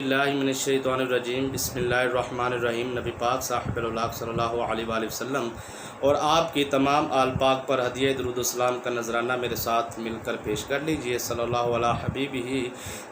اللہ من الشیطان الرجیم بسم اللہ الرحمن الرحیم۔ نبی پاک صاحب الاخلاق صلی اللہ علیہ وآلہ وسلم اور آپ کی تمام آل پاک پر ہدیہ درود و سلام کا نذرانہ میرے ساتھ مل کر پیش کر لیجئے۔ صلی اللہ علیہ حبیبہ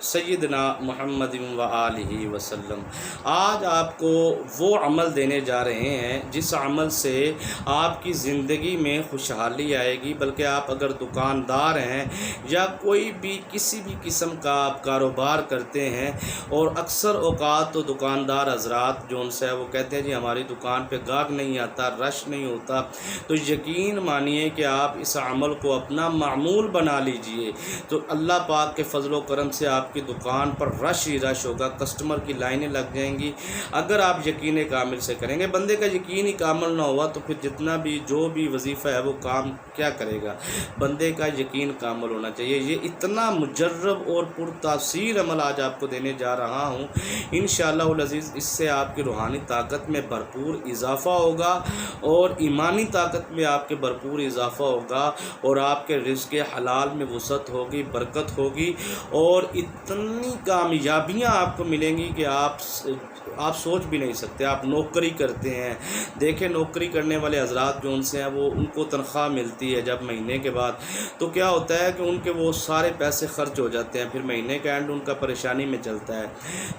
سیدنا محمد و آلہ وسلم۔ آج آپ کو وہ عمل دینے جا رہے ہیں جس عمل سے آپ کی زندگی میں خوشحالی آئے گی، بلکہ آپ اگر دکاندار ہیں یا کوئی بھی کسی بھی قسم کا آپ کاروبار کرتے ہیں، اور اکثر اوقات تو دکاندار حضرات جو ان سے وہ کہتے ہیں جی ہماری دکان پہ گاہک نہیں آتا، رش نہیں ہوتا، تو یقین مانیے کہ آپ اس عمل کو اپنا معمول بنا لیجئے تو اللہ پاک کے فضل و کرم سے آپ کی دکان پر رش ہی رش ہوگا، کسٹمر کی لائنیں لگ جائیں گی اگر آپ یقین کامل سے کریں گے۔ بندے کا یقین ہی کامل نہ ہوا تو پھر جتنا بھی جو بھی وظیفہ ہے وہ کام کیا کرے گا؟ بندے کا یقین کامل ہونا چاہیے۔ یہ اتنا مجرب اور پرتاثیر عمل آج آپ کو دینے جا رہا ہوں، انشاءاللہ العزیز اس سے آپ کی روحانی طاقت میں بھرپور اضافہ ہوگا اور ایمانی طاقت میں آپ کے بھرپور اضافہ ہوگا، اور آپ کے رزق حلال میں وسعت ہوگی، برکت ہوگی، اور اتنی کامیابیاں آپ کو ملیں گی کہ آپ سوچ بھی نہیں سکتے۔ آپ نوکری کرتے ہیں، دیکھیں نوکری کرنے والے حضرات جو ان سے ہیں وہ ان کو تنخواہ ملتی ہے جب مہینے کے بعد، تو کیا ہوتا ہے کہ ان کے وہ سارے پیسے خرچ ہو جاتے ہیں، پھر مہینے کا اینڈ ان کا پریشانی میں چلتا ہے۔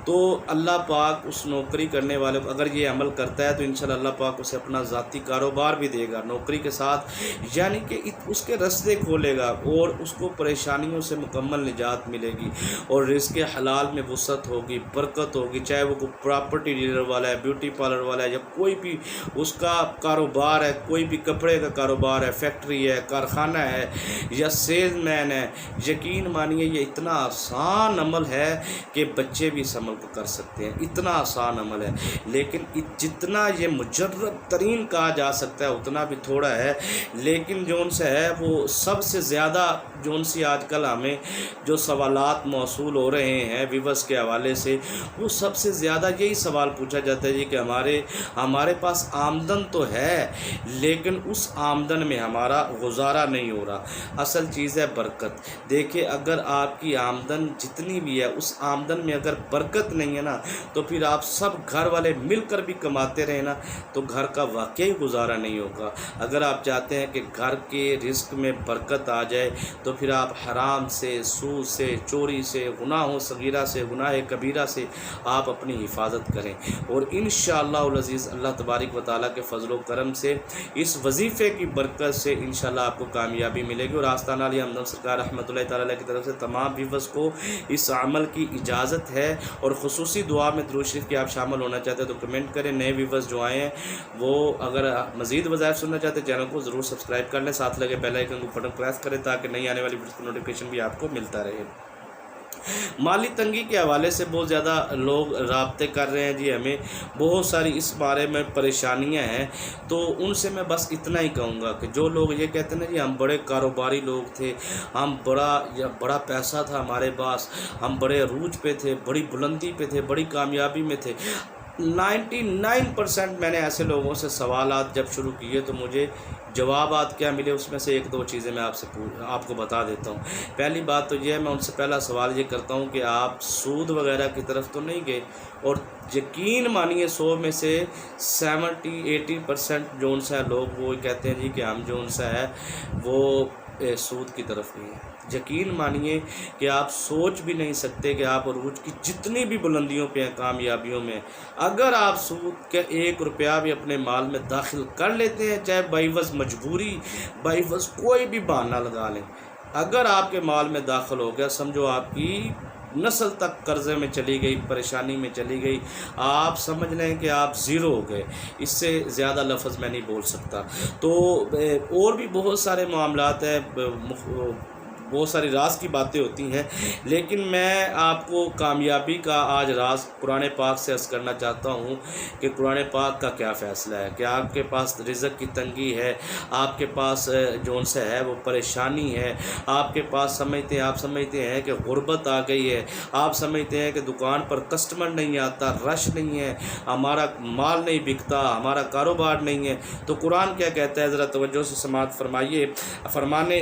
تو اللہ پاک اس نوکری کرنے والے کو اگر یہ عمل کرتا ہے تو انشاءاللہ اللہ پاک اسے اپنا ذاتی کاروبار بھی دے گا نوکری کے ساتھ، یعنی کہ اس کے رستے کھولے گا اور اس کو پریشانیوں سے مکمل نجات ملے گی، اور رزق حلال میں وسعت ہوگی، برکت ہوگی، چاہے وہ کوئی پراپرٹی ڈیلر والا ہے، بیوٹی پارلر والا ہے، یا کوئی بھی اس کا کاروبار ہے، کوئی بھی کپڑے کا کاروبار ہے، فیکٹری ہے، کارخانہ ہے، یا سیلز مین ہے۔ یقین مانیے یہ اتنا آسان عمل ہے کہ بچے بھی اس عمل کو کر سکتے ہیں، اتنا آسان عمل ہے، لیکن جتنا یہ مجرب ترین کہا جا سکتا ہے اتنا بھی تھوڑا ہے، لیکن جو ان سے ہے وہ سب سے زیادہ جو ان سے آج کل ہمیں جو سوالات موصول ہو رہے ہیں ویورز کے حوالے سے، وہ سب سے زیادہ یہی سوال پوچھا جاتا ہے جی کہ ہمارے پاس آمدن تو ہے لیکن اس آمدن میں ہمارا گزارا نہیں ہو رہا۔ اصل چیز ہے برکت۔ دیکھیں اگر آپ کی آمدن جتنی بھی ہے اس آمدن میں اگر برکت نہیں ہے نا تو پھر آپ سب گھر والے مل کر بھی کماتے رہیں نا تو گھر کا واقعی گزارا نہیں ہوگا۔ اگر آپ چاہتے ہیں کہ گھر کے رزق میں برکت آ جائے تو پھر آپ حرام سے، سود سے، چوری سے، گناہوں صغیرہ سے، گناہ کبیرہ سے آپ اپنی حفاظت کریں، اور انشاءاللہ العزیز اللہ تبارک و تعالیٰ کے فضل و کرم سے اس وظیفے کی برکت سے انشاءاللہ آپ کو کامیابی ملے گی۔ اور آستانہ علی ہمدم سرکار رحمۃ اللہ تعالیٰ کی طرف سے تمام ویورز کو اس عمل کی اجازت ہے، اور خصوصی دعا میں درود شریف کی آپ شامل ہونا چاہتے ہیں تو کمنٹ کریں۔ نئے ویورز جو آئے ہیں وہ اگر مزید وظائف سننا چاہتے ہیں چینل کو ضرور سبسکرائب کر لیں، ساتھ لگے بیل آئیکن کو بٹن پریس کریں تاکہ نئی آنے والی ویڈیوز کی نوٹیفیکیشن بھی آپ کو ملتا رہے۔ مالی تنگی کے حوالے سے بہت زیادہ لوگ رابطے کر رہے ہیں جی، ہمیں بہت ساری اس بارے میں پریشانیاں ہیں، تو ان سے میں بس اتنا ہی کہوں گا کہ جو لوگ یہ کہتے ہیں نا جی ہم بڑے کاروباری لوگ تھے، ہم بڑا پیسہ تھا ہمارے پاس، ہم بڑے عروج پہ تھے، بڑی بلندی پہ تھے، بڑی کامیابی میں تھے، 99% میں نے ایسے لوگوں سے سوالات جب شروع کیے تو مجھے جوابات کیا ملے، اس میں سے ایک دو چیزیں میں آپ کو بتا دیتا ہوں۔ پہلی بات تو یہ ہے، میں ان سے پہلا سوال یہ کرتا ہوں کہ آپ سود وغیرہ کی طرف تو نہیں گئے، اور یقین مانیے 100 میں سے 70-80% جو ان سے لوگ وہ کہتے ہیں جی کہ ہم جو ان سے ہے وہ سود کی طرف گئے ہیں۔ یقین مانیے کہ آپ سوچ بھی نہیں سکتے کہ آپ عروج کی جتنی بھی بلندیوں پہ ہیں، کامیابیوں میں، اگر آپ سود کے 1 روپیہ بھی اپنے مال میں داخل کر لیتے ہیں، چاہے بعوض مجبوری، بعوض کوئی بھی بہانہ لگا لیں، اگر آپ کے مال میں داخل ہو گیا سمجھو آپ کی نسل تک قرضے میں چلی گئی، پریشانی میں چلی گئی، آپ سمجھ لیں کہ آپ زیرو ہو گئے۔ اس سے زیادہ لفظ میں نہیں بول سکتا۔ تو اور بھی بہت سارے معاملات ہیں، بہت ساری راز کی باتیں ہوتی ہیں، لیکن میں آپ کو کامیابی کا آج راز قرآن پاک سے عرض کرنا چاہتا ہوں کہ قرآن پاک کا کیا فیصلہ ہے کہ آپ کے پاس رزق کی تنگی ہے، آپ کے پاس جو ان سے ہے وہ پریشانی ہے، آپ کے پاس سمجھتے ہیں کہ غربت آ گئی ہے، آپ سمجھتے ہیں کہ دکان پر کسٹمر نہیں آتا، رش نہیں ہے، ہمارا مال نہیں بکتا، ہمارا کاروبار نہیں ہے، تو قرآن کیا کہتا ہے ذرا توجہ سے سماعت فرمائیے۔ فرمانے